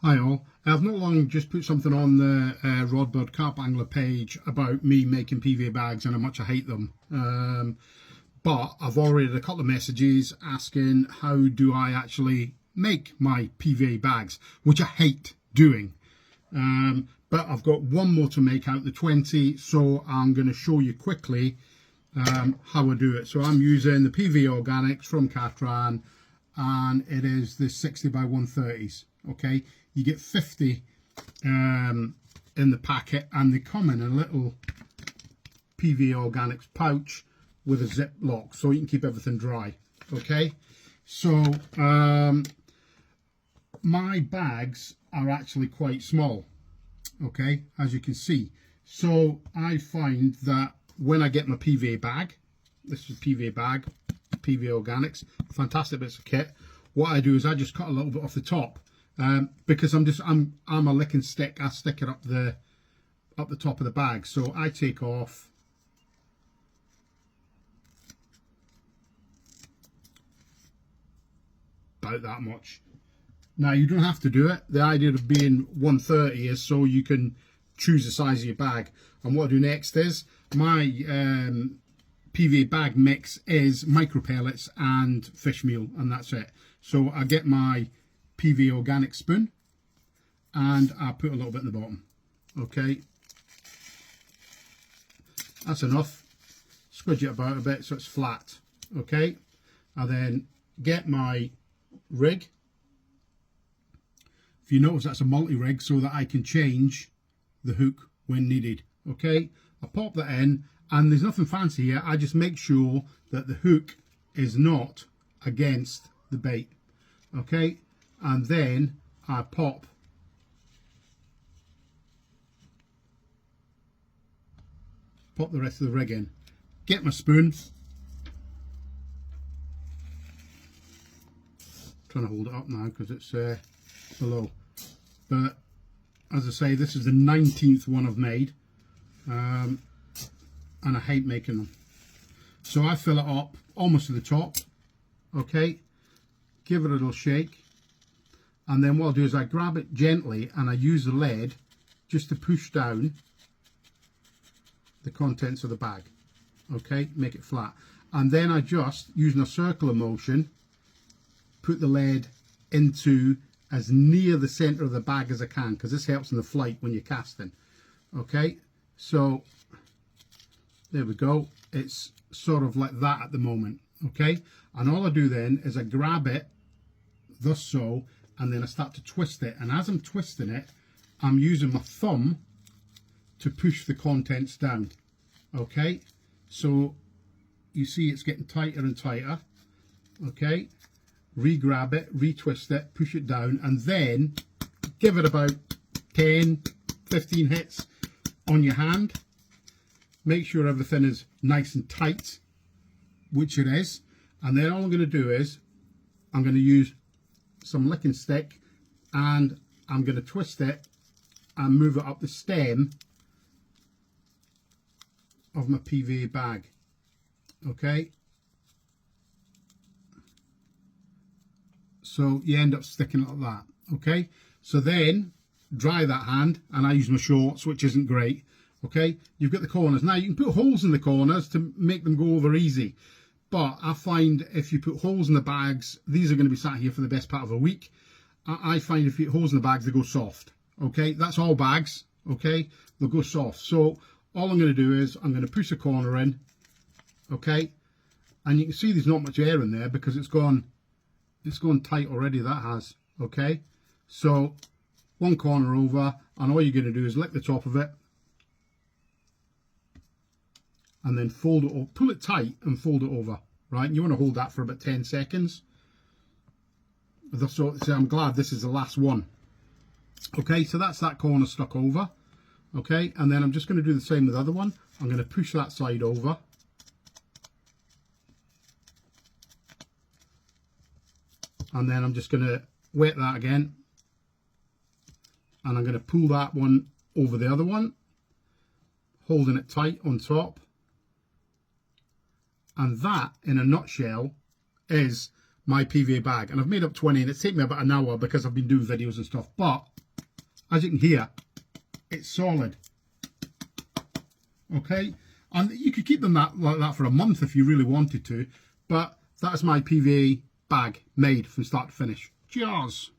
Hi all. I've not long just put something on the Rodbird Carp Angler page about me making PVA bags and how much I hate them. But I've already had a couple of messages asking how do I actually make my PVA bags, which I hate doing. But I've got one more to make out the 20, so I'm going to show you quickly how I do it. So I'm using the PVA Organics from Katran, and it is the 60 by 130s. Okay, you get 50 in the packet, and they come in a little PVA Organics pouch with a zip lock, so you can keep everything dry. Okay, so my bags are actually quite small, okay, as you can see. So I find that when I get my PVA bag, this is a PVA bag, PVA Organics, fantastic bits of kit. What I do is I just cut a little bit off the top, because I'm a licking stick. I stick it up the top of the bag. So I take off about that much. Now you don't have to do it. The idea of being 130 is so you can choose the size of your bag. And what I do next is my PVA bag mix is micro pellets and fish meal, and that's it. So I get my PVA organic spoon and I put a little bit in the bottom. Okay, that's enough. Squidge it about a bit so it's flat. Okay, I then get my rig. If you notice, that's a multi-rig so that I can change the hook when needed. Okay, I pop that in, and there's nothing fancy here. I just make sure that the hook is not against the bait. Okay, and then I pop the rest of the rig in. Get my spoon. Trying to hold it up now because it's below. But as I say, this is the 19th one I've made, and I hate making them. So I fill it up almost to the top. Okay, give it a little shake, and then what I'll do is I grab it gently and I use the lead just to push down the contents of the bag. Okay, make it flat, and then I just, using a circular motion, put the lead into as near the center of the bag as I can, because this helps in the flight when you're casting. Okay, so there we go. It's sort of like that at the moment. Okay, and all I do then is I grab it thus so, and then I start to twist it, and as I'm twisting it, I'm using my thumb to push the contents down. Okay, so you see it's getting tighter and tighter. Okay, re-grab it, re-twist it, push it down, and then give it about 10-15 hits on your hand. Make sure everything is nice and tight, which it is, and then all I'm going to do is I'm going to use some licking stick and I'm going to twist it and move it up the stem of my PVA bag. Okay, so you end up sticking it like that. Okay, so then dry that hand, and I use my shorts, which isn't great. Okay, you've got the corners. Now you can put holes in the corners to make them go over easy, but I find if you put holes in the bags, these are going to be sat here for the best part of a week. I find if you put holes in the bags, they go soft. Okay, that's all bags. Okay, they'll go soft. So all I'm going to do is I'm going to push a corner in. Okay, and you can see there's not much air in there because it's gone tight already. That has. Okay, so one corner over, and all you're going to do is lick the top of it and then fold it up, pull it tight and fold it over, right? And you want to hold that for about 10 seconds. So I'm glad this is the last one. Okay, so that's that corner stuck over. Okay, and then I'm just going to do the same with the other one. I'm going to push that side over. And then I'm just going to wet that again. And I'm going to pull that one over the other one, holding it tight on top. And that, in a nutshell, is my PVA bag, and I've made up 20, and it's taken me about an hour because I've been doing videos and stuff, but as you can hear, it's solid. Okay, and you could keep them like that for a month if you really wanted to, but that's my PVA bag made from start to finish. Cheers.